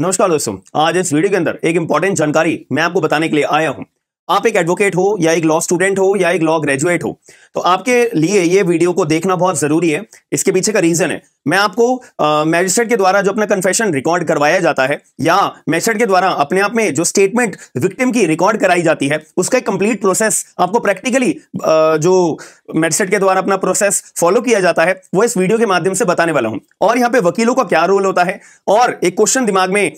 नमस्कार दोस्तों, आज इस वीडियो के अंदर एक इंपॉर्टेंट जानकारी मैं आपको बताने के लिए आया हूं। आप एक एडवोकेट हो या एक लॉ स्टूडेंट हो या एक लॉ ग्रेजुएट हो, तो आपके लिए ये वीडियो को देखना बहुत जरूरी है। इसके पीछे का रीजन है, मैं आपको मैजिस्ट्रेट के द्वारा जो अपना कन्फेशन रिकॉर्ड करवाया जाता है या मैजिस्ट्रेट के द्वारा अपने आप में जो स्टेटमेंट विक्टिम की रिकॉर्ड कराई जाती है, उसका एक कंप्लीट प्रोसेस आपको प्रैक्टिकली जो मैजिस्ट्रेट के द्वारा अपना प्रोसेस फॉलो किया जाता है वो इस वीडियो के माध्यम से बताने वाला हूं। और यहां पे वकीलों का क्या रोल होता है, और एक क्वेश्चन दिमाग में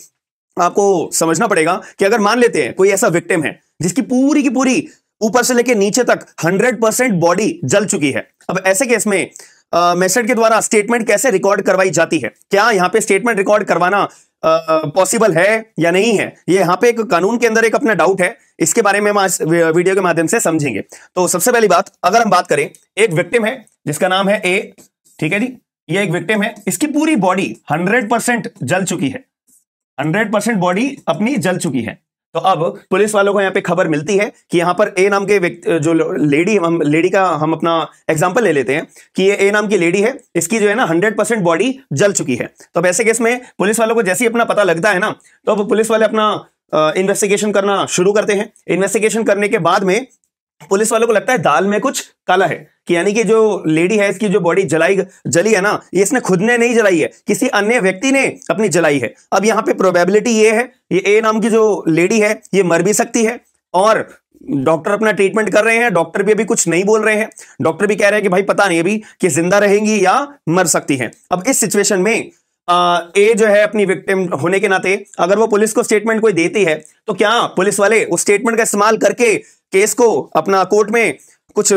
आपको समझना पड़ेगा कि अगर मान लेते हैं कोई ऐसा विक्टिम है जिसकी पूरी की पूरी ऊपर से लेकर नीचे तक 100% बॉडी जल चुकी है। अब ऐसे केस में मैजिस्ट्रेट के द्वारा स्टेटमेंट कैसे रिकॉर्ड करवाई जाती है, क्या यहां पे स्टेटमेंट रिकॉर्ड करवाना पॉसिबल है या नहीं है, ये यहां पे एक कानून के अंदर एक अपना डाउट है। इसके बारे में हम आज वीडियो के माध्यम से समझेंगे। तो सबसे पहली बात, अगर हम बात करें, एक विक्टिम है जिसका नाम है ए, ठीक है जी, ये एक विक्टिम है, इसकी पूरी बॉडी 100% जल चुकी है, 100% बॉडी अपनी जल चुकी है। तो अब पुलिस वालों को यहां पे खबर मिलती है कि यहां पर ए नाम के जो लेडी का हम अपना एग्जांपल ले लेते हैं कि ये ए नाम की लेडी है, इसकी जो है ना 100% बॉडी जल चुकी है। तो अब ऐसे केस में पुलिस वालों को जैसे ही अपना पता लगता है ना, तो अब पुलिस वाले अपना इन्वेस्टिगेशन करना शुरू करते हैं। इन्वेस्टिगेशन करने के बाद में पुलिस वालों को लगता है दाल में कुछ काला है, कि यानी कि जो लेडी है इसकी जो बॉडी जली है ना, ये इसने खुद ने नहीं जलाई है, किसी अन्य व्यक्ति ने अपनी जलाई है। अब यहां पे प्रोबेबिलिटी ये है, ये ए नाम की जो लेडी है ये मर भी सकती है, और डॉक्टर अपना ट्रीटमेंट कर रहे हैं, डॉक्टर भी अभी कुछ नहीं बोल रहे हैं, डॉक्टर भी कह रहे हैं कि भाई पता नहीं अभी कि जिंदा रहेंगी या मर सकती हैं। अब इस सिचुएशन में ए जो है अपनी विक्टिम होने के नाते अगर वो पुलिस को स्टेटमेंट कोई देती है, तो क्या पुलिस वाले उस स्टेटमेंट का इस्तेमाल करके केस को अपना कोर्ट में कुछ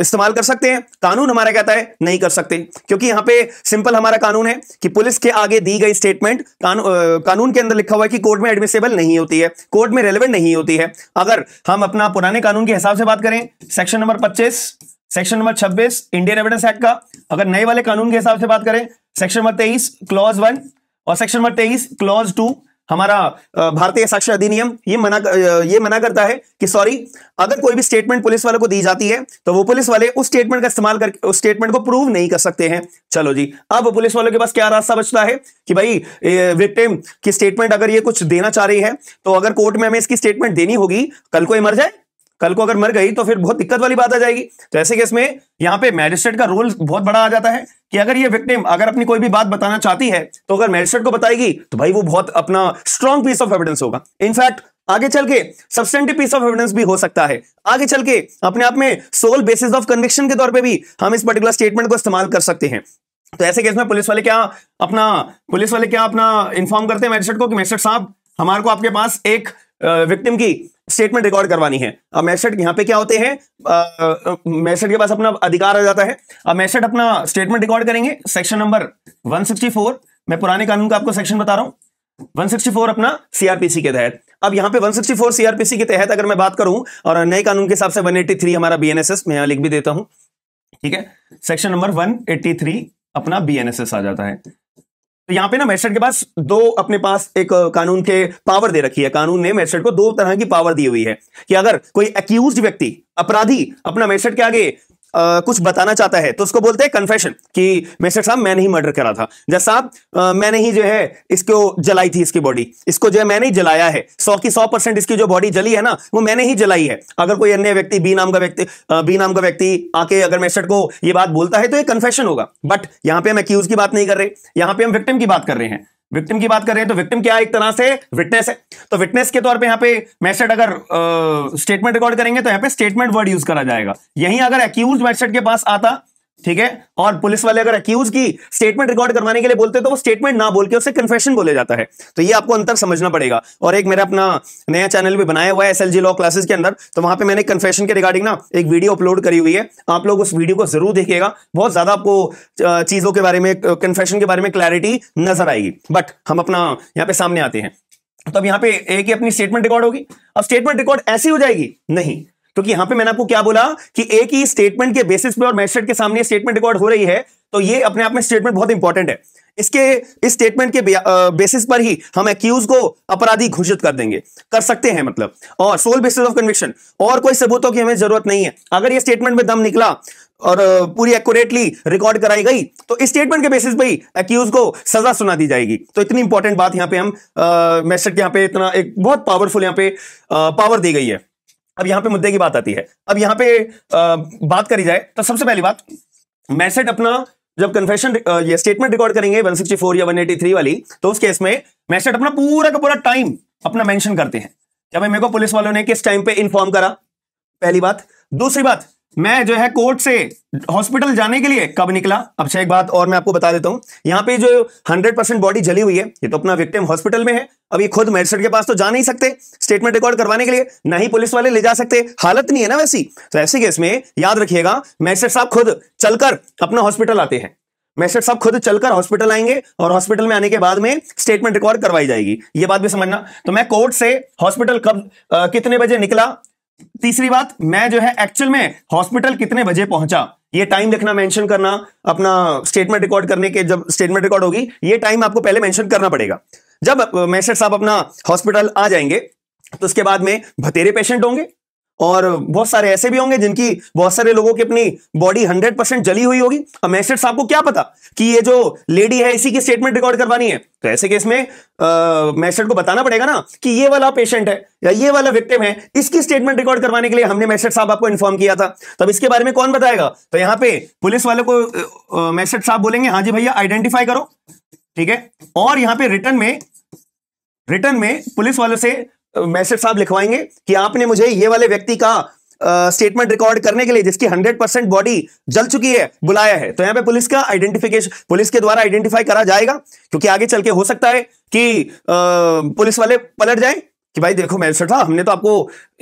इस्तेमाल कर सकते हैं? कानून हमारा कहता है नहीं कर सकते, क्योंकि यहां पे सिंपल हमारा कानून है कि पुलिस के आगे दी गई स्टेटमेंट कानून के अंदर लिखा हुआ है कि कोर्ट में एडमिसेबल नहीं होती है, कोर्ट में रेलेवेंट नहीं होती है। अगर हम अपना पुराने कानून के हिसाब से बात करें, section number 25, section number 26 Indian evidence act का, अगर नए वाले कानून के हिसाब से बात करें, सेक्शन नंबर 23 क्लॉज 1 और सेक्शन नंबर 23 क्लॉज 2 हमारा भारतीय साक्ष्य अधिनियम ये मना करता है कि सॉरी, अगर कोई भी स्टेटमेंट पुलिस वालों को दी जाती है तो वो पुलिस वाले उस स्टेटमेंट का इस्तेमाल करके उस स्टेटमेंट को प्रूव नहीं कर सकते हैं। चलो जी, अब पुलिस वालों के पास क्या रास्ता बचता है कि भाई विक्टिम की स्टेटमेंट अगर ये कुछ देना चाह रही है, तो अगर कोर्ट में हमें इसकी स्टेटमेंट देनी होगी, कल को ये मर जाए, कल को अगर मर गई तो फिर बहुत दिक्कत वाली बात आ जाएगी। तो ऐसे केस में यहां पे मैजिस्ट्रेट का रोल बहुत बड़ा आ जाता है कि अगर ये विक्टिम अगर अपनी कोई भी बात बताना चाहती है, तो अगर मैजिस्ट्रेट को बताएगी तो भाई वो बहुत अपना स्ट्रॉन्ग पीस ऑफ एविडेंस होगा। इनफैक्ट आगे चल के सब्सटेंटिव पीस ऑफ एविडेंस भी हो सकता है, आगे चल के अपने आप में सोल बेसिस ऑफ कन्विक्शन के तौर पे भी हम इस पर्टिकुलर स्टेटमेंट को इस्तेमाल कर सकते हैं। तो ऐसे केस में पुलिस वाले क्या अपना इन्फॉर्म करते हैं मैजिस्ट्रेट को कि मैजिस्ट्रेट साहब, हमारे को आपके पास एक विक्टिम की स्टेटमेंट रिकॉर्ड करवानी है। अब मैजिस्ट्रेट यहां पे क्या होते हैं, मैजिस्ट्रेट के पास अपना अधिकार आ जाता है। अब मैजिस्ट्रेट अपना स्टेटमेंट रिकॉर्ड करेंगे, सेक्शन नंबर 164, मैं पुराने कानून का आपको सेक्शन बता रहा हूं, 164 अपना सीआरपीसी के तहत। अब यहां पे 164 सीआरपीसी के तहत अगर मैं बात करूं, और नए कानून के हिसाब से 183 हमारा बीएनएसएस, मैं यहां लिख भी देता हूं, ठीक है, सेक्शन नंबर 183 अपना बीएनएसएस आ जाता है। तो यहां पे ना मैजिस्ट्रेट के पास अपने पास एक कानून के पावर दे रखी है। कानून ने मैजिस्ट्रेट को दो तरह की पावर दी हुई है कि अगर कोई एक्यूज्ड व्यक्ति, अपराधी अपना मैजिस्ट्रेट के आगे कुछ बताना चाहता है, तो उसको बोलते हैं कन्फेशन, कि मैजिस्ट्रेट साहब मैंने ही मर्डर करा था, जज साहब मैंने ही जो है इसको जलाई थी, इसकी बॉडी, इसको जो है मैंने ही जलाया है, 100 की 100% इसकी जो बॉडी जली है ना वो मैंने ही जलाई है। अगर कोई अन्य व्यक्ति बी नाम का व्यक्ति आके अगर मैजिस्ट्रेट को ये बात बोलता है तो ये कन्फेशन होगा। बट यहां पे हम एक्यूज की बात नहीं कर रहे, यहां पे हम विक्टिम की बात कर रहे हैं। विक्टिम की बात कर रहे हैं तो विक्टिम क्या एक तरह से विटनेस है। तो विटनेस के तौर पे यहां पे मैजिस्ट्रेट अगर स्टेटमेंट रिकॉर्ड करेंगे तो यहां पे स्टेटमेंट वर्ड यूज करा जाएगा। यहीं अगर एक्यूज मैजिस्ट्रेट के पास आता, ठीक है, और पुलिस वाले अगर एक्यूज की स्टेटमेंट रिकॉर्ड करवाने के लिए बोलते तो वो स्टेटमेंट ना बोल के उससे कन्फेशन बोले जाता है। तो ये आपको अंतर समझना पड़ेगा। और एक मेरा अपना नया चैनल भी बनाया हुआ है एसएलजी लॉ क्लासेस के अंदर, तो वहां पे मैंने कन्फेशन के रिगार्डिंग ना एक वीडियो अपलोड करी हुई है, आप लोग उस वीडियो को जरूर देखिएगा। बहुत ज्यादा आपको चीजों के बारे में, कन्फेशन के बारे में क्लैरिटी नजर आएगी। बट हम अपना यहाँ पे सामने आते हैं, तो अब यहाँ पे एक ही अपनी स्टेटमेंट रिकॉर्ड होगी। अब स्टेटमेंट रिकॉर्ड ऐसी हो जाएगी नहीं, क्योंकि यहां पे मैंने आपको क्या बोला कि एक ही स्टेटमेंट के बेसिस पे और मैजिस्ट्रेट के सामने स्टेटमेंट रिकॉर्ड हो रही है, तो ये अपने आप में स्टेटमेंट बहुत इंपॉर्टेंट है। इस स्टेटमेंट के बेसिस पर ही हम एक्यूज को अपराधी घोषित कर सकते हैं, मतलब, और सोल बेसिस ऑफ कन्विक्शन, और कोई सबूतों की हमें जरूरत नहीं है। अगर ये स्टेटमेंट में दम निकला और पूरी एक्यूरेटली रिकॉर्ड कराई गई तो स्टेटमेंट के बेसिस पे ही एक्यूज को सजा सुना दी जाएगी। तो इतनी इंपॉर्टेंट बात यहां पे हम मैजिस्ट्रेट के यहां पे इतना एक बहुत पावरफुल यहां पे पावर दी गई है। अब यहां पे मुद्दे की बात आती है। अब यहां पे बात करी जाए तो सबसे पहली बात, मैजिस्ट्रेट अपना जब कन्फेशन ये स्टेटमेंट रिकॉर्ड करेंगे 164 या 183 वाली, तो उस केस में मैजिस्ट्रेट अपना पूरा का पूरा टाइम अपना मेंशन करते हैं क्या भाई मेरे को पुलिस वालों ने किस टाइम पे इन्फॉर्म करा, पहली बात। दूसरी बात, मैं जो है कोर्ट से हॉस्पिटल जाने के लिए कब निकला। अब एक बात और मैं आपको बता देता हूं, यहां पे जो 100% बॉडी जली हुई है, ये तो अपना विक्टिम हॉस्पिटल में है। अब ये खुद मैजिस्ट्रेट के पास तो जा नहीं सकते स्टेटमेंट रिकॉर्ड करवाने के लिए, ना ही पुलिस वाले ले जा सकते, हालत नहीं है ना वैसी। तो ऐसे केस में याद रखिएगा मैजिस्ट्रेट साहब खुद चलकर अपना हॉस्पिटल आते हैं। मैजिस्ट्रेट साहब खुद चलकर हॉस्पिटल आएंगे और हॉस्पिटल में आने के बाद में स्टेटमेंट रिकॉर्ड करवाई जाएगी, ये बात भी समझना। तो मैं कोर्ट से हॉस्पिटल कब कितने बजे निकला। तीसरी बात, मैं जो है एक्चुअल में हॉस्पिटल कितने बजे पहुंचा, ये टाइम लिखना, मेंशन करना अपना स्टेटमेंट रिकॉर्ड करने के। जब स्टेटमेंट रिकॉर्ड होगी ये टाइम आपको पहले मेंशन करना पड़ेगा। जब मैजिस्ट्रेट साहब अपना हॉस्पिटल आ जाएंगे तो उसके बाद में भतेरे पेशेंट होंगे और बहुत सारे ऐसे भी होंगे जिनकी बहुत सारे लोगों की अपनी बॉडी 100% जली हुई होगी। अब मैजिस्ट्रेट साहब को क्या पता कि ये जो लेडी है इसी की स्टेटमेंट रिकॉर्ड करवानी है, तो ऐसे केस में मैजिस्ट्रेट को बताना पड़ेगा ना कि ये वाला पेशेंट है या ये वाला विक्टिम है, इसकी स्टेटमेंट रिकॉर्ड करवाने के लिए हमने मैजिस्ट्रेट साहब आपको इन्फॉर्म किया था। तब इसके बारे में कौन बताएगा, तो यहां पे पुलिस वाले को मैजिस्ट्रेट साहब बोलेंगे हाँ जी भैया आइडेंटिफाई करो, ठीक है। और यहां पे रिटर्न में पुलिस वालों से मैजिस्ट्रेट साहब लिखवाएंगे कि आपने मुझे ये वाले व्यक्ति का स्टेटमेंट रिकॉर्ड करने के लिए जिसकी 100% बॉडी जल चुकी है बुलाया है। तो यहां पे पुलिस का आइडेंटिफिकेशन पुलिस के द्वारा आइडेंटिफाई करा जाएगा, क्योंकि आगे चल के हो सकता है कि पुलिस वाले पलट जाए कि भाई देखो मैजिस्ट्रेट साहब हमने तो आपको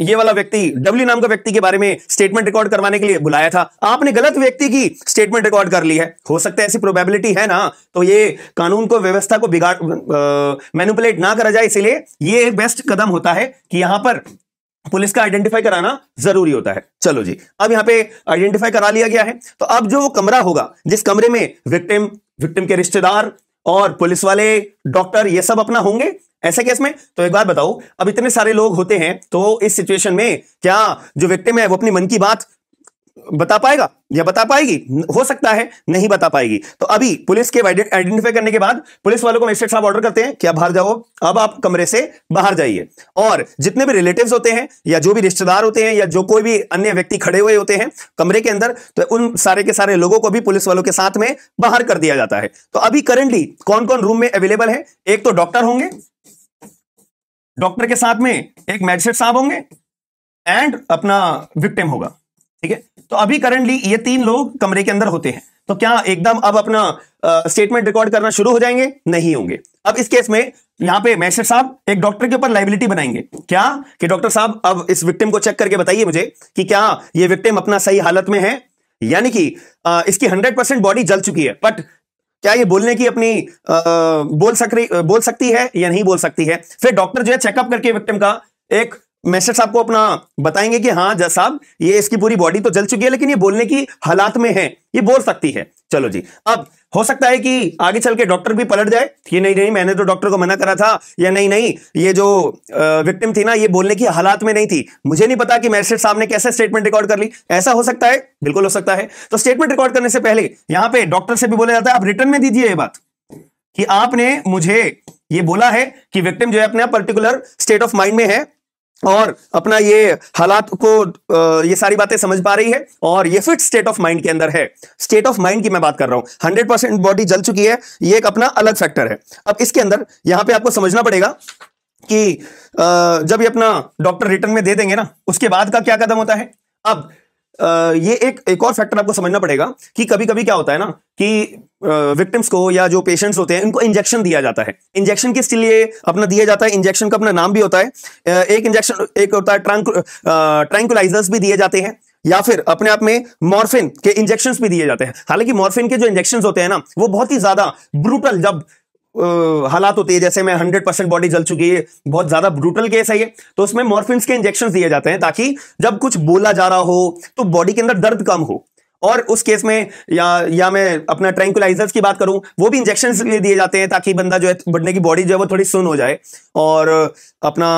ये वाला व्यक्ति डब्ल्यू नाम का व्यक्ति के बारे में स्टेटमेंट रिकॉर्ड करवाने के लिए बुलाया था, आपने गलत व्यक्ति की स्टेटमेंट रिकॉर्ड कर ली है। हो सकता है ऐसी प्रोबेबिलिटी है ना, तो ये कानून को व्यवस्था को बिगाड़ मैनिपुलेट ना करा जाए, इसीलिए ये बेस्ट कदम होता है कि यहां पर पुलिस का आइडेंटिफाई कराना जरूरी होता है। चलो जी, अब यहां पे आइडेंटिफाई करा लिया गया है, तो अब जो कमरा होगा जिस कमरे में विक्टिम के रिश्तेदार और पुलिस वाले डॉक्टर ये सब अपना होंगे, ऐसे केस में तो एक बात बताओ, अब इतने सारे लोग होते हैं तो इस सिचुएशन में क्या जो विक्टिम है वो अपनी मन की बात बता पाएगा या बता पाएगी, हो सकता है नहीं बता पाएगी। तो अभी पुलिस के आइडेंटिफाई करने के बाद पुलिस वालों को मैजिस्ट्रेट साहब ऑर्डर करते हैं कि आप बाहर जाओ, अब आप कमरे से बाहर जाइए। और जितने भी रिलेटिव्स होते हैं या जो भी रिश्तेदार होते हैं या जो कोई भी अन्य व्यक्ति खड़े हुए होते हैं कमरे के अंदर, तो उन सारे के सारे लोगों को भी पुलिस वालों के साथ में बाहर कर दिया जाता है। तो अभी करंटली कौन कौन रूम में अवेलेबल है, एक तो डॉक्टर होंगे, डॉक्टर के साथ में एक मैजिस्ट्रेट साहब होंगे एंड अपना विक्टिम होगा, ठीक है। तो अभी करंटली ये तीन लोग कमरे के अंदर होते हैं। तो क्या एकदम अब अपना स्टेटमेंट रिकॉर्ड करना शुरू हो जाएंगे, नहीं होंगे। अब इस केस में यहां पे मैजिस्ट्रेट साहब एक डॉक्टर के ऊपर लायबिलिटी बनाएंगे, क्या कि डॉक्टर साहब अब इस विक्टिम को चेक करके बताइए मुझे कि क्या ये विक्टिम अपना सही हालत में है, यानी कि इसकी 100% बॉडी जल चुकी है, बट क्या ये बोलने की अपनी बोल सकती है या नहीं बोल सकती है। फिर डॉक्टर जो है चेकअप करके विक्टिम का एक मैजिस्ट्रेट साहब को अपना बताएंगे कि हाँ जज साहब ये इसकी पूरी बॉडी तो जल चुकी है लेकिन ये बोलने की हालात में है, ये बोल सकती है। चलो जी, अब हो सकता है कि आगे चल के डॉक्टर भी पलट जाए कि नहीं नहीं मैंने तो डॉक्टर को मना करा था, या नहीं नहीं ये जो विक्टिम थी ना ये बोलने की हालात में नहीं थी, मुझे नहीं पता कि मैजिस्ट्रेट साहब ने कैसे स्टेटमेंट रिकॉर्ड कर ली। ऐसा हो सकता है, बिल्कुल हो सकता है। तो स्टेटमेंट रिकॉर्ड करने से पहले यहां पे डॉक्टर से भी बोला जाता है आप रिटर्न में दीजिए ये बात कि आपने मुझे ये बोला है कि विक्टिम जो है अपने पर्टिकुलर स्टेट ऑफ माइंड में है और अपना ये हालात को ये सारी बातें समझ पा रही है और ये फिट स्टेट ऑफ माइंड के अंदर है। स्टेट ऑफ माइंड की मैं बात कर रहा हूं, 100% बॉडी जल चुकी है, ये एक अपना अलग फैक्टर है। अब इसके अंदर यहां पे आपको समझना पड़ेगा कि जब ये अपना डॉक्टर रिटर्न में दे देंगे ना उसके बाद का क्या कदम होता है। अब ये एक और फैक्टर आपको समझना पड़ेगा कि कभी कभी क्या होता है ना कि विक्टिम्स को या जो पेशेंट्स होते हैं इनको इंजेक्शन दिया जाता है। इंजेक्शन किस लिए अपना दिया जाता है, इंजेक्शन का अपना नाम भी होता है। एक इंजेक्शन एक होता है ट्रैंकुलाइजर्स भी दिए जाते हैं या फिर अपने आप में मॉर्फिन के इंजेक्शंस भी दिए जाते हैं। हालांकि मॉर्फिन के जो इंजेक्शंस होते हैं ना वो बहुत ही ज्यादा ब्रूटल जब हालात होती है, जैसे मैं 100% बॉडी जल चुकी है, बहुत ज्यादा ब्रूटल केस है ये, तो उसमें मॉर्फिन्स के इंजेक्शंस दिए जाते हैं ताकि जब कुछ बोला जा रहा हो तो बॉडी के अंदर दर्द कम हो। और उस केस में या मैं अपना ट्रैंकुलाइजर्स की बात करूं वो भी इंजेक्शंस लिए दिए जाते हैं ताकि बंदा जो है बढ़ने की बॉडी जो है वो थोड़ी सुन हो जाए और अपना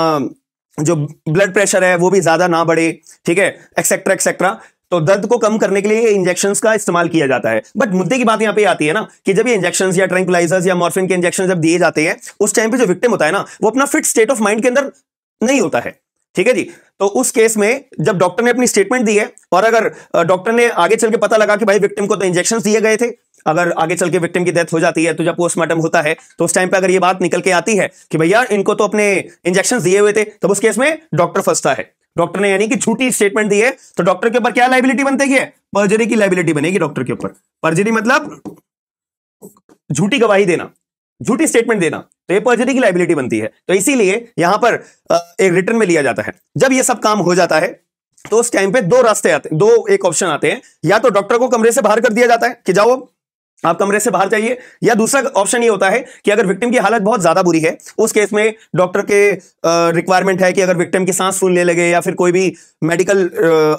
जो ब्लड प्रेशर है वो भी ज्यादा ना बढ़े, ठीक है, एक्सेट्रा एक्सेट्रा। तो दर्द को कम करने के लिए इंजेक्शंस का इस्तेमाल किया जाता है। बट मुद्दे की बात यहां पे आती है ना कि जब ये इंजेक्शंस या ट्रैंक्विलाइजर्स या मॉर्फिन के इंजेक्शन जब दिए जाते हैं, उस टाइम पे जो विक्टिम होता है ना, वो अपना फिट स्टेट ऑफ माइंड के अंदर नहीं होता है। ठीक है जी। तो उस केस में जब डॉक्टर ने अपनी स्टेटमेंट दी है और अगर डॉक्टर ने आगे चल के पता लगा कि भाई विक्टिम को तो इंजेक्शंस दिए गए थे, अगर आगे चल के विक्टिम की डेथ हो जाती है तो जब पोस्टमार्टम होता है तो उस टाइम पे अगर ये बात निकल के आती है कि भैया इनको तो अपने इंजेक्शंस दिए हुए थे, तब उस केस में डॉक्टर फंसता है। डॉक्टर ने यानी कि झूठी स्टेटमेंट दी है, तो डॉक्टर के ऊपर क्या लायबिलिटी बनती है? पर्जरी की लायबिलिटी बनेगी डॉक्टर के ऊपर। पर्जरी मतलब झूठी गवाही देना, झूठी स्टेटमेंट देना, तो ये पर्जरी की लायबिलिटी बनती है। तो इसीलिए यहां पर एक रिटर्न में लिया जाता है। जब ये सब काम हो जाता है तो उस टाइम पे दो रास्ते आते हैं, दो एक ऑप्शन आते हैं। या तो डॉक्टर को कमरे से बाहर कर दिया जाता है कि जाओ आप कमरे से बाहर जाइए, या दूसरा ऑप्शन ये होता है कि अगर विक्टिम की हालत बहुत ज्यादा बुरी है, उस केस में डॉक्टर के रिक्वायरमेंट है कि अगर विक्टिम की सांस फूलने लगे या फिर कोई भी मेडिकल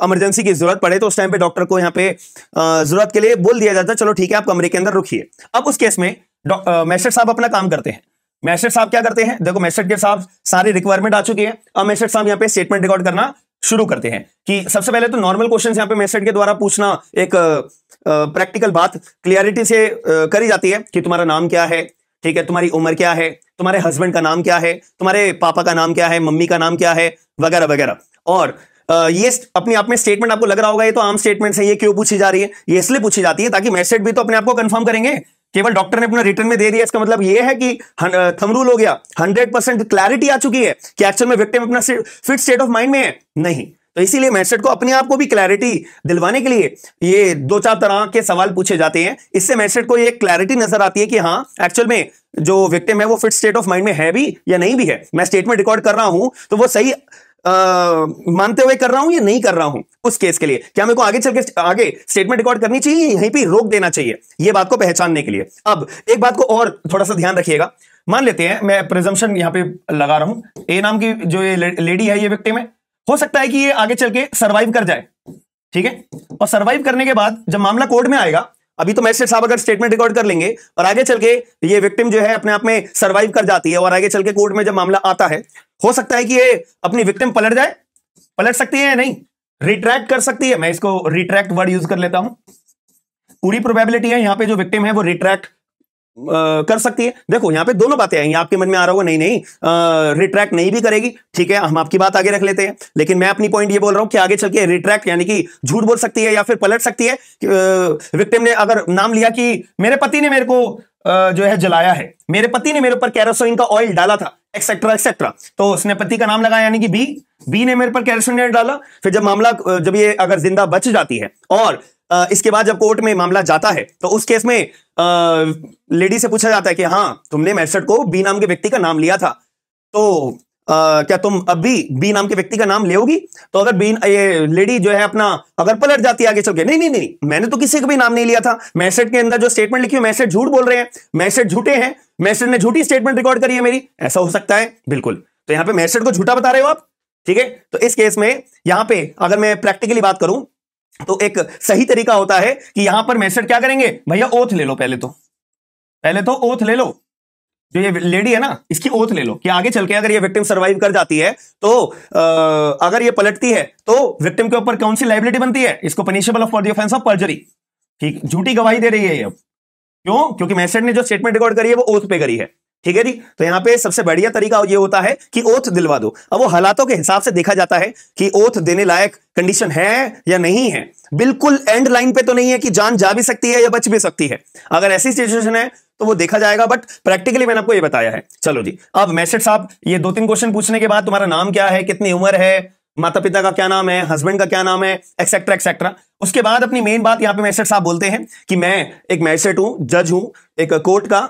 इमरजेंसी की जरूरत पड़े, तो उस टाइम पे डॉक्टर को यहाँ पे जरूरत के लिए बोल दिया जाता है चलो ठीक है आप कमरे के अंदर रुकिए। अब उस केस में मैजिस्ट्रेट साहब अपना काम करते हैं। मैजिस्ट्रेट साहब क्या करते हैं? देखो मैजिस्ट्रेट के साहब सारी रिक्वायरमेंट आ चुकी है। अब मैजिस्ट्रेट साहब यहाँ पे स्टेटमेंट रिकॉर्ड करना शुरू करते हैं कि सबसे पहले तो नॉर्मल क्वेश्चंस यहाँ पे मैजिस्ट्रेट के द्वारा पूछना, एक प्रैक्टिकल बात क्लियरिटी से करी जाती है कि तुम्हारा नाम क्या है, ठीक है, तुम्हारी उम्र क्या है, तुम्हारे हस्बैंड का नाम क्या है, तुम्हारे पापा का नाम क्या है, मम्मी का नाम क्या है, वगैरह वगैरह। और ये अपने आप में स्टेटमेंट आपको लग रहा होगा ये तो आम स्टेटमेंट्स है, ये क्यों पूछी जा रही है? ये इसलिए पूछी जाती है ताकि मैजिस्ट्रेट भी तो अपने आप को कंफर्म करेंगे। केवल डॉक्टर ने अपना रिटर्न में दे दिया, इसका मतलब ये है कि थंब रूल हो गया, 100% क्लैरिटी आ चुकी है कि एक्चुअल में विक्टिम अपना फिट स्टेट ऑफ माइंड में है? नहीं। तो इसीलिए मैजिस्ट्रेट को अपने आप को भी क्लैरिटी दिलवाने के लिए ये दो चार तरह के सवाल पूछे जाते हैं। इससे मैजिस्ट्रेट को ये क्लैरिटी नजर आती है कि हाँ एक्चुअल में जो विक्टिम है वो फिट स्टेट ऑफ माइंड में है भी या नहीं भी है। मैं स्टेटमेंट रिकॉर्ड कर रहा हूं तो वो सही मानते हुए कर रहा हूं या नहीं कर रहा हूं। उस केस के लिए क्या मेरे को आगे चल के आगे स्टेटमेंट रिकॉर्ड करनी चाहिए, यहीं पे रोक देना चाहिए, ये बात को पहचानने के लिए। अब एक बात को और थोड़ा सा ध्यान रखिएगा। मान लेते हैं मैं प्रिजम्पशन यहां पे लगा रहा हूं, ए नाम की जो ये लेडी है, ये विक्टिम है, हो सकता है कि ये आगे चल के सर्वाइव कर जाए, ठीक है। और सर्वाइव करने के बाद जब मामला कोर्ट में आएगा, अभी तो मैजिस्ट्रेट साहब अगर स्टेटमेंट रिकॉर्ड कर लेंगे और आगे चल के ये विक्टिम जो है अपने आप में सर्वाइव कर जाती है और आगे चल के कोर्ट में जब मामला आता है, हो सकता है कि ये अपनी विक्टिम पलट जाए। पलट सकती है या नहीं? रिट्रैक्ट कर सकती है। मैं इसको रिट्रैक्ट वर्ड यूज कर लेता हूं। पूरी प्रोबेबिलिटी है यहां पे जो विक्टिम है वो रिट्रैक्ट कर सकती है। देखो यहां पे दोनों बातें आएंगी, आपके मन में आ रहा होगा नहीं रिट्रैक्ट नहीं भी करेगी, ठीक है, हम आपकी बात आगे रख लेते हैं। लेकिन मैं अपनी पॉइंट ये बोल रहा हूं कि आगे चल के रिट्रैक्ट यानी कि झूठ बोल सकती है या फिर पलट सकती है। विक्टिम ने अगर नाम लिया कि मेरे पति ने मेरे को जो है जलाया है, मेरे पति ने मेरे ऊपर कैरोसिन का ऑयल डाला था, एक्सेट्रा एक्सेट्रा, तो उसने पति का नाम लगाया यानी कि बी ने मेरे पर कैरोसिन डाला। फिर जब मामला जब ये अगर जिंदा बच जाती है और इसके बाद जब कोर्ट में मामला जाता है तो उस केस में लेडी से पूछा जाता है कि हाँ तुमने मैजिस्ट्रेट को बी नाम के व्यक्ति का नाम लिया था, तो क्या तुम अब भी बी नाम के व्यक्ति का नाम लेओगी? तो अगर ये लेडी जो है अपना अगर पलट जाती है आगे चल के, नहीं मैंने तो किसी का भी नाम नहीं लिया था, मैजिस्ट्रेट के अंदर जो स्टेटमेंट लिखी है मैजिस्ट्रेट झूठ बोल रहे हैं, मैजिस्ट्रेट झूठे हैं, मैजिस्ट्रेट ने झूठी स्टेटमेंट रिकॉर्ड करी है मेरी, ऐसा हो सकता है? बिल्कुल। तो यहां पे मैजिस्ट्रेट को झूठा बता रहे हो आप, ठीक है। तो इस केस में यहां पे अगर मैं प्रैक्टिकली बात करूं तो एक सही तरीका होता है कि यहां पर मैजिस्ट्रेट क्या करेंगे, भैया ओथ ले लो, पहले तो ओथ ले लो, जो ये लेडी है ना इसकी ओथ ले लो कि आगे चल के अगर ये विक्टिम सर्वाइव कर जाती है तो अगर ये पलटती है तो विक्टिम के ऊपर कौन सी लायबिलिटी बनती है? इसको punishable for the offence of पर्जरी, ठीक, झूठी गवाही दे रही है ये। क्यों? क्योंकि मैजिस्ट्रेट ने जो स्टेटमेंट रिकॉर्ड करी है वो ओथ पे करी है, ठीक है जी। तो यहां पे सबसे बढ़िया तरीका ये होता है कि ओथ दिलवा दो। अब वो हालातों के हिसाब से देखा जाता है कि ओथ देने लायक कंडीशन है या नहीं है। बिल्कुल एंड लाइन पे तो नहीं है कि जान जा भी सकती है या बच भी सकती है, अगर ऐसी सिचुएशन है तो वो देखा जाएगा, बट प्रैक्टिकली मैंने आपको ये बताया है। चलो जी, अब मैजिस्ट्रेट साहब ये 2-3 क्वेश्चन पूछने के बाद तुम्हारा नाम क्या है, कितनी उम्र है, माता पिता का क्या नाम है, हस्बैंड का क्या नाम है, एक्सेट्रा एक्सेट्रा, उसके बाद अपनी मेन बात यहां पे मैजिस्ट्रेट साहब बोलते हैं कि मैं एक मैजिस्ट्रेट हूं, जज हूं एक कोर्ट का,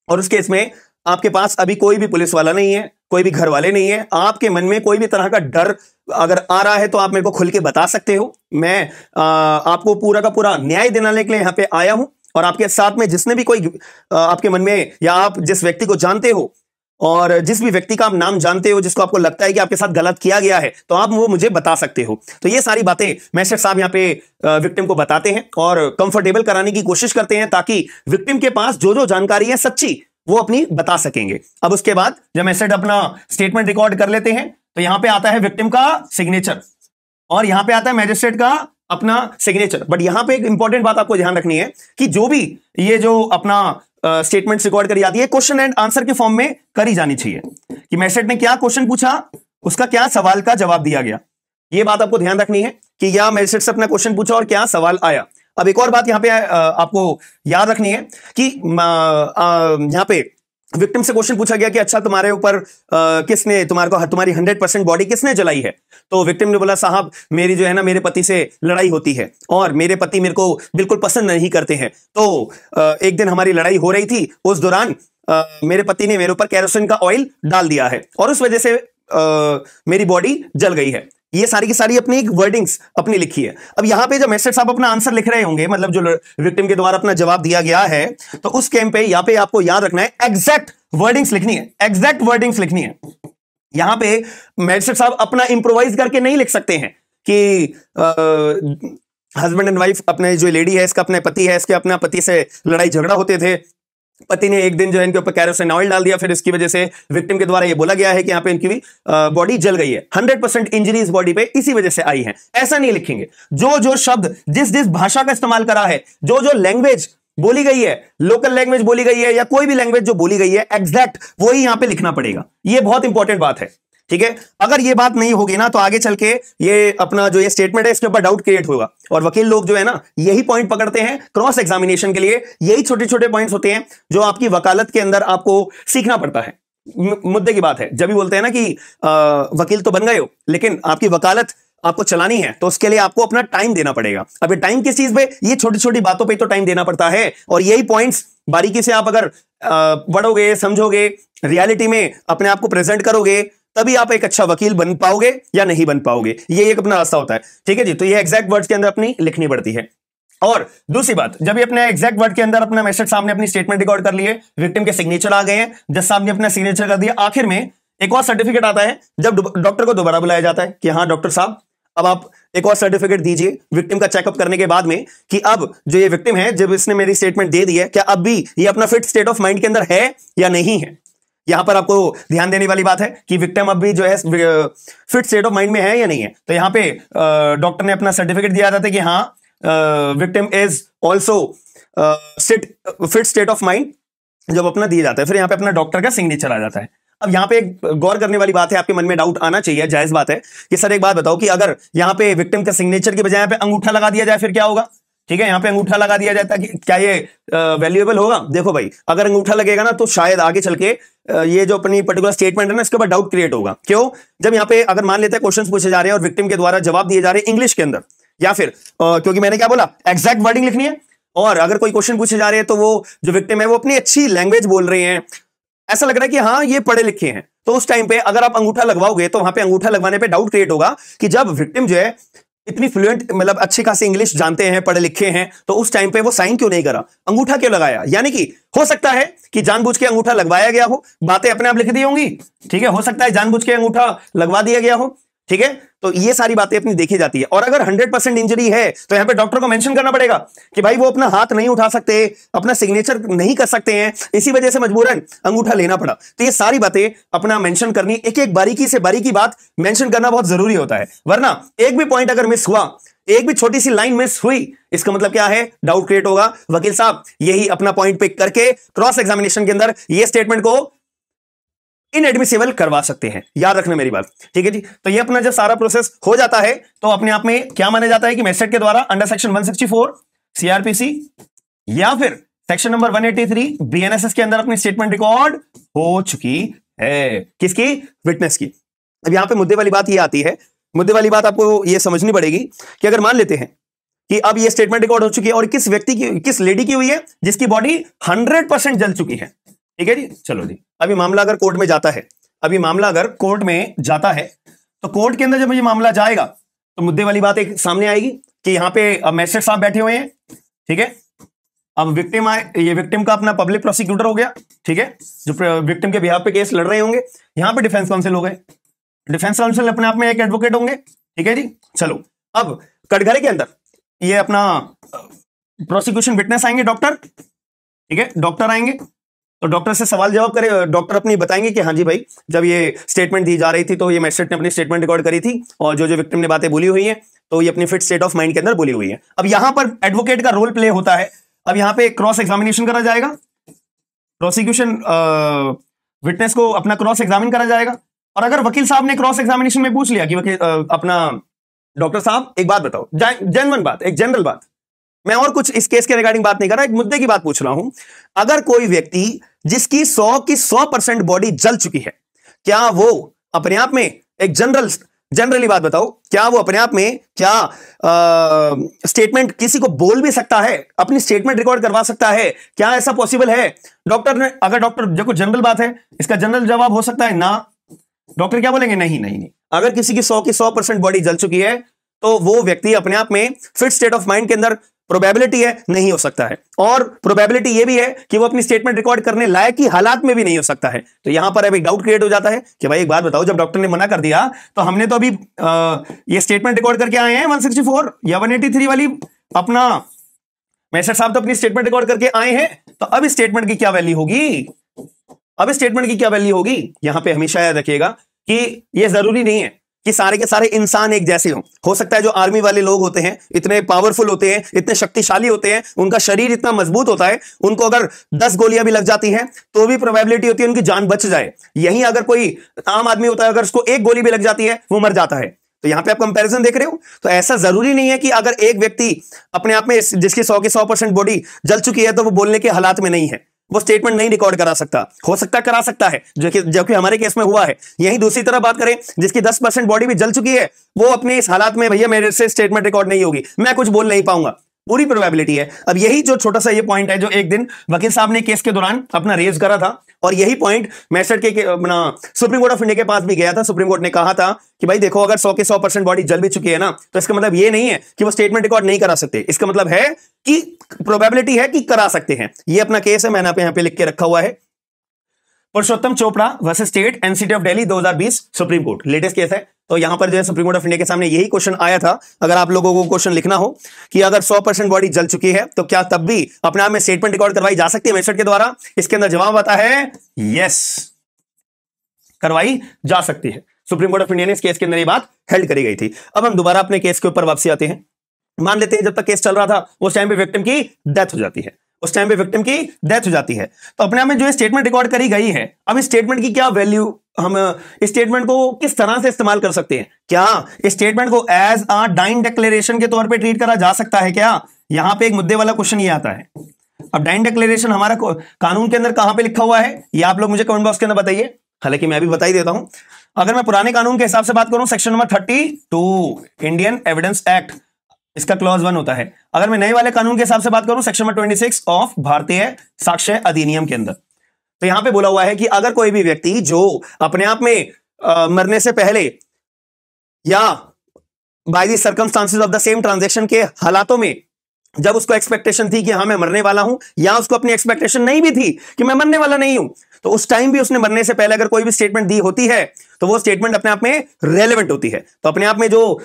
और उस केस में आपके पास अभी कोई भी पुलिस वाला नहीं है, कोई भी घर वाले नहीं है, आपके मन में कोई भी तरह का डर अगर आ रहा है तो आप मेरे को खुल के बता सकते हो। मैं आपको पूरा का पूरा न्याय दिलाने के लिए यहां पे आया हूं, और आपके साथ में जिसने भी कोई आपके मन में या आप जिस व्यक्ति को जानते हो और जिस भी व्यक्ति का आप नाम जानते हो जिसको आपको लगता है कि आपके साथ गलत किया गया है, तो आप वो मुझे बता सकते हो। तो ये सारी बातें मैजिस्ट्रेट साहब यहाँ पे विक्टिम को बताते हैं और कंफर्टेबल कराने की कोशिश करते हैं ताकि विक्टिम के पास जो जो जानकारी है सच्ची वो अपनी बता सकेंगे। अब उसके बाद जब मैजिस्ट्रेट अपना स्टेटमेंट रिकॉर्ड कर लेते हैं तो यहां पे आता है विक्टिम का सिग्नेचर और यहां पे आता है मैजिस्ट्रेट का अपना सिग्नेचर। बट यहां पे एक इंपॉर्टेंट बात आपको ध्यान रखनी है कि जो भी ये जो अपना स्टेटमेंट्स रिकॉर्ड करी जाती है क्वेश्चन एंड आंसर के फॉर्म में करी जानी चाहिए कि मैसेज ने क्या क्वेश्चन पूछा, उसका क्या सवाल का जवाब दिया गया। ये बात आपको ध्यान रखनी है कि क्या मैसेज से अपना क्वेश्चन पूछा और क्या सवाल आया। अब एक और बात यहां पे आपको याद रखनी है कि यहां पे विक्टिम से क्वेश्चन पूछा गया कि अच्छा तुम्हारे ऊपर किसने तुम्हारी 100% बॉडी किसने जलाई है। तो विक्टिम ने बोला साहब मेरी जो है ना मेरे पति से लड़ाई होती है और मेरे पति मेरे को बिल्कुल पसंद नहीं करते हैं। तो एक दिन हमारी लड़ाई हो रही थी, उस दौरान मेरे पति ने मेरे ऊपर केरोसिन का ऑयल डाल दिया है और उस वजह से मेरी बॉडी जल गई है। ये सारी की सारी अपनी एक वर्डिंग्स अपनी लिखी है। अब यहां पे जब मैसेज साहब अपना आंसर लिख रहे होंगे, मतलब जो विक्टिम के द्वारा अपना जवाब दिया गया है, तो उस टाइम पे यहां पे आपको याद रखना है एग्जैक्ट वर्डिंग्स लिखनी है, एग्जैक्ट वर्डिंग्स लिखनी है। यहां पे मैसेज साहब अपना इंप्रोवाइज करके नहीं लिख सकते हैं कि हस्बैंड एंड वाइफ, अपने जो लेडी है इसका अपने पति है, इसके अपने पति से लड़ाई झगड़ा होते थे, पति ने एक दिन जो है इनके ऊपर केरोसिन ऑयल डाल दिया, फिर इसकी वजह से विक्टिम के द्वारा ये बोला गया है कि यहाँ पे इनकी भी बॉडी जल गई है, 100% इंजरी इस बॉडी पे इसी वजह से आई है। ऐसा नहीं लिखेंगे। जो जो शब्द जिस भाषा का इस्तेमाल करा है, जो जो लैंग्वेज बोली गई है, लोकल लैंग्वेज बोली गई है या कोई भी लैंग्वेज जो बोली गई है, एग्जैक्ट वही यहां पे लिखना पड़ेगा। ये बहुत इंपॉर्टेंट बात है, ठीक है। अगर ये बात नहीं होगी ना तो आगे चल के ये अपना जो ये स्टेटमेंट है इसके ऊपर डाउट क्रिएट होगा। और वकील लोग जो है ना यही पॉइंट पकड़ते हैं क्रॉस एग्जामिनेशन के लिए। यही छोटे छोटे पॉइंट्स होते हैं जो आपकी वकालत के अंदर आपको सीखना पड़ता है। मुद्दे की बात है, जब भी बोलते हैं ना कि वकील तो बन गए हो लेकिन आपकी वकालत आपको चलानी है, तो उसके लिए आपको अपना टाइम देना पड़ेगा। अब ये टाइम किस चीज पे, ये छोटी छोटी बातों पे तो टाइम देना पड़ता है। और यही पॉइंट्स बारीकी से आप अगर पढ़ोगे, समझोगे, रियलिटी में अपने आप को प्रेजेंट करोगे, तभी आप एक अच्छा वकील बन पाओगे या नहीं बन पाओगे। ये एक अपना रास्ता होता है, ठीक है जी। तो ये एग्जैक्ट वर्ड्स के अंदर अपनी लिखनी पड़ती है। और दूसरी बात, जब ये अपने एग्जैक्ट वर्ड के अंदर अपना मैसेज सामने अपनी स्टेटमेंट रिकॉर्ड कर लिए, विक्टिम के सिग्नेचर आ गए हैं, जज साहब ने अपना सिग्नेचर कर दिया, आखिर में एक और सर्टिफिकेट आता है जब डॉक्टर को दोबारा बुलाया जाता है कि हाँ डॉक्टर साहब अब आप एक और सर्टिफिकेट दीजिए विक्टिम का चेकअप करने के बाद में कि अब जो ये विक्टिम है, जब इसने मेरी स्टेटमेंट दे दी है, क्या अब भी ये अपना फिट स्टेट ऑफ माइंड के अंदर है या नहीं है। यहां पर आपको ध्यान देने वाली बात है कि विक्टिम अब भी जो है फिट स्टेट ऑफ माइंड में है या नहीं है। तो यहां पे डॉक्टर ने अपना सर्टिफिकेट दिया जाता है कि हाँ victim is also fit state of mind, जब अपना दिया जाता है फिर यहां पे अपना डॉक्टर का सिग्नेचर आ जाता है। अब यहां पे एक गौर करने वाली बात है, आपके मन में डाउट आना चाहिए, जायज बात है कि सर एक बात बताओ कि अगर यहां पे विक्टिम का सिग्नेचर की बजाय यहां पे अंगूठा लगा दिया जाए फिर क्या होगा। ठीक है, यहां पे अंगूठा लगा दिया जाता है, क्या ये वैल्यूएबल होगा। देखो भाई, अगर अंगूठा लगेगा ना तो शायद आगे चल के ये जो अपनी पर्टिकुलर स्टेटमेंट है ना इसके ऊपर डाउट क्रिएट होगा। क्यों, जब यहाँ पे अगर मान लेते हैं क्वेश्चंस पूछे जा रहे हैं और विक्टिम के द्वारा जवाब दिए जा रहे हैं इंग्लिश के अंदर, या फिर क्योंकि मैंने क्या बोला एग्जैक्ट वर्डिंग लिखनी है, और अगर कोई क्वेश्चन पूछे जा रहे हैं तो वो जो विक्टिम है वो अपनी अच्छी लैंग्वेज बोल रहे हैं, ऐसा लग रहा है कि हाँ ये पढ़े लिखे हैं, तो उस टाइम पे अगर आप अंगूठा लगवाओगे तो वहां पे अंगूठा लगवाने पे डाउट क्रिएट होगा कि जब विक्टिम जो है इतनी फ्लुएंट मतलब अच्छी खासी इंग्लिश जानते हैं, पढ़े लिखे हैं, तो उस टाइम पे वो साइन क्यों नहीं करा, अंगूठा क्यों लगाया। यानी कि हो सकता है कि जानबूझ के अंगूठा लगवाया गया हो, बातें अपने आप लिख दी होंगी, ठीक है, हो सकता है जानबूझ के अंगूठा लगवा दिया गया हो, ठीक है। तो ये सारी बातें अपनी देखी जाती है। और अगर 100% इंजरी है तो यहां पे डॉक्टर को मेंशन करना पड़ेगा कि भाई वो अपना हाथ नहीं उठा सकते, अपना सिग्नेचर नहीं कर सकते हैं, इसी वजह से मजबूरन अंगूठा लेना पड़ा। तो ये सारी बातें अपना मेंशन करनी, एक एक बारीकी से बारीकी बात मेंशन करना बहुत जरूरी होता है, वरना एक भी पॉइंट अगर मिस हुआ, एक भी छोटी सी लाइन मिस हुई, इसका मतलब क्या है, डाउट क्रिएट होगा। वकील साहब यही अपना पॉइंट पिक करके क्रॉस एग्जामिनेशन के अंदर ये स्टेटमेंट को इनएडमिसिबल करवा सकते हैं। याद रखना मेरी बात, ठीक है जी। तो ये अपना जब सारा प्रोसेस हो जाता है तो अपने आप में क्या माना जाता है कि मैजिस्ट्रेट के द्वारा अंडर सेक्शन 164 सीआरपीसी या फिर सेक्शन नंबर 183 बीएनएसएस के अंदर अपनी स्टेटमेंट रिकॉर्ड हो चुकी है। किसकी, विटनेस की। अब यहां पे मुद्दे वाली बात ये आती है, मुद्दे वाली बात आपको ये समझनी पड़ेगी कि अगर मान लेते हैं कि अब ये स्टेटमेंट रिकॉर्ड हो चुकी है और किस व्यक्ति की, किस लेडी की हुई है जिसकी बॉडी 100% जल चुकी है, ठीक है जी। चलो जी, अभी मामला अगर कोर्ट में जाता है, अभी मामला अगर कोर्ट में जाता है तो कोर्ट के अंदर जब ये मामला जाएगा तो मुद्दे वाली बात एक सामने आएगी कि यहां पे अब मैजिस्ट्रेट साहब बैठे हुए हैं, ठीक है। अब विक्टिम आए, ये विक्टिम का अपना पब्लिक प्रोसिक्यूटर हो गया, ठीक है, जो विक्टिम के बिहाफ पे केस लड़ रहे होंगे। यहां पे डिफेंस काउंसिल हो गए, डिफेंस काउंसिल अपने आप में एक एडवोकेट होंगे, ठीक है जी। चलो, अब कटघरे के अंदर ये अपना प्रोसिक्यूशन विटनेस आएंगे, डॉक्टर, ठीक है, डॉक्टर आएंगे तो डॉक्टर से सवाल जवाब करे, डॉक्टर अपनी बताएंगे कि हाँ जी भाई, जब ये स्टेटमेंट दी जा रही थी तो ये मैजिस्ट्रेट ने अपनी स्टेटमेंट रिकॉर्ड करी थी और जो जो विक्टिम ने बातें बोली हुई है तो ये अपनी फिट स्टेट ऑफ माइंड के अंदर बोली हुई है। अब यहां पर एडवोकेट का रोल प्ले होता है। अब यहां पे क्रॉस एग्जामिनेशन करा जाएगा, प्रोसिक्यूशन विटनेस को अपना क्रॉस एग्जामिन करा जाएगा। और अगर वकील साहब ने क्रॉस एग्जामिनेशन में पूछ लिया कि वकील अपना डॉक्टर साहब एक बात बताओ, जेन्युइन बात, एक जनरल बात, मैं और कुछ इस केस के रिगार्डिंग बात नहीं कर रहा, एक मुद्दे की बात पूछ रहा हूं। अगर कोई व्यक्ति जिसकी 100% बॉडी जल चुकी है, क्या वो अपने आप में एक जनरली बात बताओ, क्या वो अपने आप में क्या स्टेटमेंट किसी को बोल भी सकता है, अपनी स्टेटमेंट रिकॉर्ड करवा सकता है? क्या ऐसा पॉसिबल है? डॉक्टर ने, अगर डॉक्टर, देखो जनरल बात है, इसका जनरल जवाब हो सकता है ना। डॉक्टर क्या बोलेंगे? नहीं। अगर किसी की 100% बॉडी जल चुकी है तो वो व्यक्ति अपने आप में फिट स्टेट ऑफ माइंड के अंदर प्रोबेबिलिटी है, नहीं हो सकता है। और प्रोबेबिलिटी ये भी है कि वो अपनी स्टेटमेंट रिकॉर्ड करने लायक की हालात में भी नहीं हो सकता है। तो यहां पर अब एक डाउट क्रिएट हो जाता है कि भाई एक बात बताओ, जब डॉक्टर ने मना कर दिया तो हमने तो अभी ये स्टेटमेंट रिकॉर्ड करके आए हैं 164 या 183 वाली, अपना मैसेज साहब तो अपनी स्टेटमेंट रिकॉर्ड करके आए हैं, तो अब इस स्टेटमेंट की क्या वैल्यू होगी? यहां पे हमेशा याद रखिएगा कि यह जरूरी नहीं है कि सारे के सारे इंसान एक जैसे हो सकता है जो आर्मी वाले लोग होते हैं, इतने पावरफुल होते हैं, इतने शक्तिशाली होते हैं, उनका शरीर इतना मजबूत होता है, उनको अगर 10 गोलियां भी लग जाती हैं तो भी प्रोबेबिलिटी होती है उनकी जान बच जाए। यहीं अगर कोई आम आदमी होता है, अगर उसको एक गोली भी लग जाती है वो मर जाता है। तो यहां पे आप कंपैरिजन देख रहे हो। तो ऐसा जरूरी नहीं है कि अगर एक व्यक्ति अपने आप में जिसकी 100% बॉडी जल चुकी है तो वो बोलने के हालात में नहीं है, वो स्टेटमेंट नहीं रिकॉर्ड करा सकता। हो सकता करा सकता है, जो कि हमारे केस में हुआ है। यही दूसरी तरह बात करें, जिसकी 10% बॉडी भी जल चुकी है, वो अपने इस हालात में, भैया मेरे से स्टेटमेंट रिकॉर्ड नहीं होगी, मैं कुछ बोल नहीं पाऊंगा, पूरी प्रोबेबिलिटी है। अब यही जो छोटा सा ये पॉइंट है जो एक दिन वकील साहब ने केस के दौरान अपना रेज करा था, और यही पॉइंट मैजिस्ट्रेट के अपना सुप्रीम कोर्ट ऑफ इंडिया के पास भी गया था। सुप्रीम कोर्ट ने कहा था कि भाई देखो, अगर 100% बॉडी जल भी चुकी है ना, तो इसका मतलब ये नहीं है कि वो स्टेटमेंट रिकॉर्ड नहीं करा सकते। इसका मतलब है कि प्रोबेबिलिटी है कि करा सकते हैं। ये अपना केस है, मैंने यहां पे लिख के रखा हुआ है, Purushottam Chopra versus state NCT of Delhi 2020 Supreme Court, latest case है। तो यहां पर जो है सुप्रीम कोर्ट ऑफ इंडिया के सामने यही क्वेश्चन आया था। अगर आप लोगों को क्वेश्चन लिखना हो कि अगर 100% बॉडी जल चुकी है तो क्या तब भी अपने आप में स्टेटमेंट रिकॉर्ड करवाई जा सकती है मैजिस्ट्रेट के द्वारा? इसके अंदर जवाब आता है यस, करवाई जा सकती है। सुप्रीम कोर्ट ऑफ इंडिया ने इस केस के अंदर ये बात हेल्ड करी गई थी। अब हम दोबारा अपने केस के ऊपर वापसी आते हैं। मान लेते हैं जब तक केस चल रहा था उस टाइम पे विक्टिम की डेथ हो जाती है, तो अपने आप में जो स्टेटमेंट रिकॉर्ड करी गई है, अब इस स्टेटमेंट की क्या वैल्यू, हम इस स्टेटमेंट को किस तरह से इस्तेमाल कर सकते हैं? क्या इस स्टेटमेंट को एज अ डाइंग डिक्लेरेशन के तौर पे ट्रीट करा जा सकता है क्या? यहां पे एक मुद्दे वाला क्वेश्चन ये आता है। अब डाइंग डिक्लेरेशन हमारा कानून के अंदर कहां पे लिखा हुआ है, ये आप लोग मुझे कमेंट बॉक्स के अंदर बताइए। हालांकि मैं भी बता ही देता हूं। अगर मैं पुराने कानून के हिसाब से बात करूं, section number 32 Indian evidence act, इसका क्लॉज 1 होता है। अगर मैं नए वाले कानून के हिसाब से बात करूं, सेक्शन नंबर 26 ऑफ भारतीय साक्ष्य अधिनियम के अंदर, तो यहां पे बोला हुआ है कि अगर कोई भी व्यक्ति जो अपने आप में मरने से पहले या by the circumstances of the same transaction के हालातों में, जब उसको एक्सपेक्टेशन थी कि हाँ मैं मरने वाला हूं, या उसको अपनी एक्सपेक्टेशन नहीं भी थी कि मैं मरने वाला नहीं हूं, तो उस टाइम भी उसने मरने से पहले अगर कोई भी स्टेटमेंट दी होती है तो वो स्टेटमेंट अपने आप में रेलेवेंट होती है। तो अपने आप में जो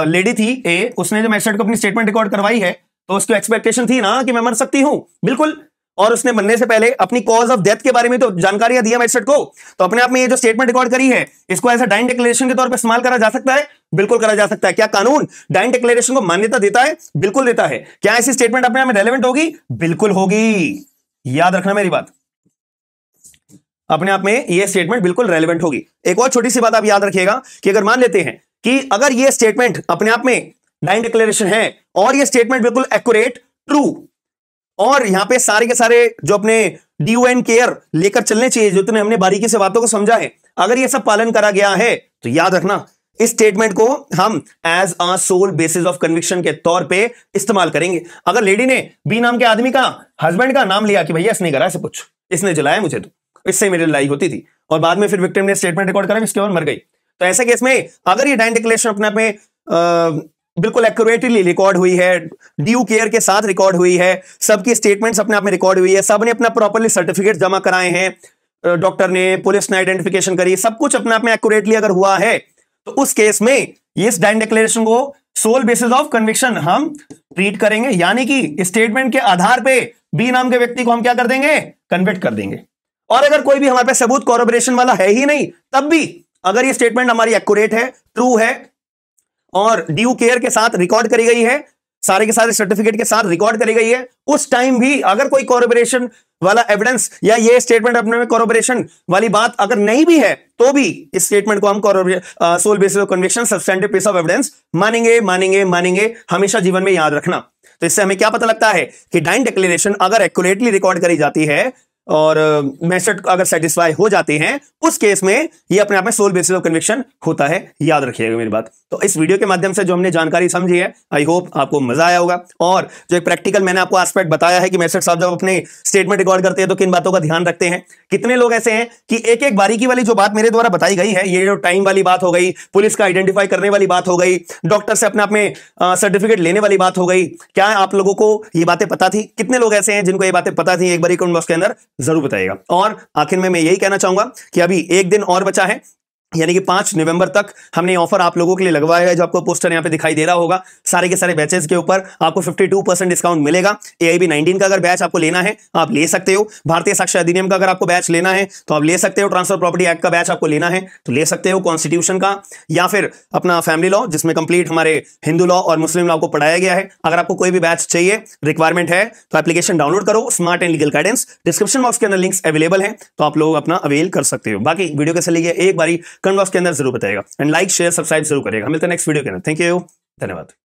लेडी थी ए, उसने जो मैजिस्ट्रेट को अपनी स्टेटमेंट रिकॉर्ड करवाई है, तो उसकी एक्सपेक्टेशन थी ना कि मैं मर सकती हूं, बिल्कुल, और उसने मरने से पहले अपनी कॉज ऑफ डेथ के बारे में तो जानकारियां दिया मैजिस्ट्रेट को। तो अपने आप में ये जो स्टेटमेंट रिकॉर्ड करी है, इसको एज अ डाइंग डिक्लेरेशन के तौर पर इस्तेमाल करा जा सकता है, बिल्कुल करा जा सकता है। क्या कानून डाइंग डिक्लेरेशन को मान्यता देता है? बिल्कुल देता है। क्या ऐसी स्टेटमेंट अपने आप में रेलेवेंट होगी? बिल्कुल होगी। याद रखना मेरी बात, अपने आप में यह स्टेटमेंट बिल्कुल रेलेवेंट होगी। एक और छोटी सी बात आप याद रखिएगा कि अगर मान लेते हैं कि अगर यह स्टेटमेंट अपने आप में डाइंग डिक्लेरेशन है और यह स्टेटमेंट बिल्कुल एक्यूरेट, ट्रू, और यहां पे सारे के सारे जो अपने ड्यू एंड केयर लेकर चलने चाहिए, जितने हमने बारीकी से बातों को समझा है, अगर यह सब पालन करा गया है, तो याद रखना इस स्टेटमेंट को हम as a sole basis of conviction के तौर पे इस्तेमाल करेंगे। अगर लेडी ने बी नाम के आदमी का, हस्बैंड का नाम लिया कि भैया इसने करा, ऐसे कुछ इसने जलाया मुझे, तो इससे मेरी लड़ाई होती थी, और बाद में फिर विक्टिम ने स्टेटमेंट रिकॉर्ड करा, इसके बाद मर गई, तो ऐसे केस में अगर ये डाइंग डिक्लेरेशन अपने आप में बिल्कुल एक्यूरेटली रिकॉर्ड हुई है, ड्यू केयर के साथ रिकॉर्ड हुई है, सबकी स्टेटमेंट्स अपने आप में रिकॉर्ड हुई है, सबने अपना प्रॉपर्ली सर्टिफिकेट जमा कराए हैं, डॉक्टर ने, पुलिस ने आइडेंटिफिकेशन करी, सब कुछ अपने आप में एक्यूरेटली अगर हुआ है, तो उस केस में इस डाइंग डिक्लेरेशन को सोल बेसिस ऑफ कन्विक्शन हम ट्रीट करेंगे। यानी कि स्टेटमेंट के आधार पे बी नाम के व्यक्ति को हम क्या कर देंगे? कन्विक्ट कर देंगे। और अगर कोई भी हमारे पास सबूत कॉरबोरेशन वाला है ही नहीं, तब भी अगर ये स्टेटमेंट हमारी एक्यूरेट है, ट्रू है, और ड्यू केयर के साथ रिकॉर्ड करी गई है, सारे के सारे सर्टिफिकेट के साथ रिकॉर्ड करी गई है, उस टाइम भी अगर कोई कॉर्पोरेशन वाला एविडेंस या ये स्टेटमेंट अपने में कॉर्पोरेशन वाली बात अगर नहीं भी है तो भी इस स्टेटमेंट को हम sole basis of conviction substantive piece of evidence मानेंगे मानेंगे मानेंगे, हमेशा जीवन में याद रखना। तो इससे हमें क्या पता लगता है कि डाइन डिक्लेरेशन अगर एक्यूरेटली रिकॉर्ड करी जाती है और मेथड अगर सेटिस्फाई हो जाते हैं, उस केस में ये अपने आप में सोल बेसिस ऑफ कन्विक्शन होता है। याद रखिएगा मेरी बात। तो इस वीडियो के माध्यम से जो हमने जानकारी समझी है, आई होप आपको मजा आया होगा। और जो एक प्रैक्टिकल मैंने आपको एस्पेक्ट बताया है कि मेथड साहब जब अपने स्टेटमेंट रिकॉर्ड करते हैं तो किन बातों का ध्यान रखते हैं। कितने लोग ऐसे हैं कि एक एक बारीकी वाली जो बात मेरे द्वारा बताई गई है, ये जो टाइम वाली बात हो गई, पुलिस का आइडेंटिफाई करने वाली बात हो गई, डॉक्टर से अपने आप में सर्टिफिकेट लेने वाली बात हो गई, क्या आप लोगों को ये बातें पता थी? कितने लोग ऐसे हैं जिनको ये बातें पता थी? एक बार कमेंट बॉक्स के अंदर जरूर बताइएगा। और आखिर में मैं यही कहना चाहूंगा कि अभी एक दिन और बचा है, यानी कि 5 नवंबर तक हमने ऑफर आप लोगों के लिए लगवाया है, जो आपको पोस्टर यहां पे दिखाई दे रहा होगा। सारे के सारे बैचेस के ऊपर आपको 52% डिस्काउंट मिलेगा। AIB 19 का अगर बैच आपको लेना है आप ले सकते हो। भारतीय साक्ष्य अधिनियम का अगर आपको बैच लेना है तो आप ले सकते हो। ट्रांसफर प्रॉपर्टी एक्ट का बैच आपको लेना है तो ले सकते हो। कॉन्स्टिट्यूशन का या फिर अपना फैमिली लॉ, जिसमें कंप्लीट हमारे हिंदू लॉ और मुस्लिम लॉ को पढ़ाया गया है। अगर आपको कोई भी बैच चाहिए, रिक्वायरमेंट है, तो एप्लीकेशन डाउनलोड करो। Smart and legal guidance description box के अंदर लिंक्स अवेलेबल है, तो आप लोग अपना अवेल कर सकते हो। बाकी वीडियो कैसे लगी एक बारी कमेंट बॉक्स के अंदर जरूर बताएगा। एंड लाइक शेयर सब्सक्राइब जरूर करेगा। मिलते हैं नेक्स्ट वीडियो के अंदर। थैंक यू, धन्यवाद।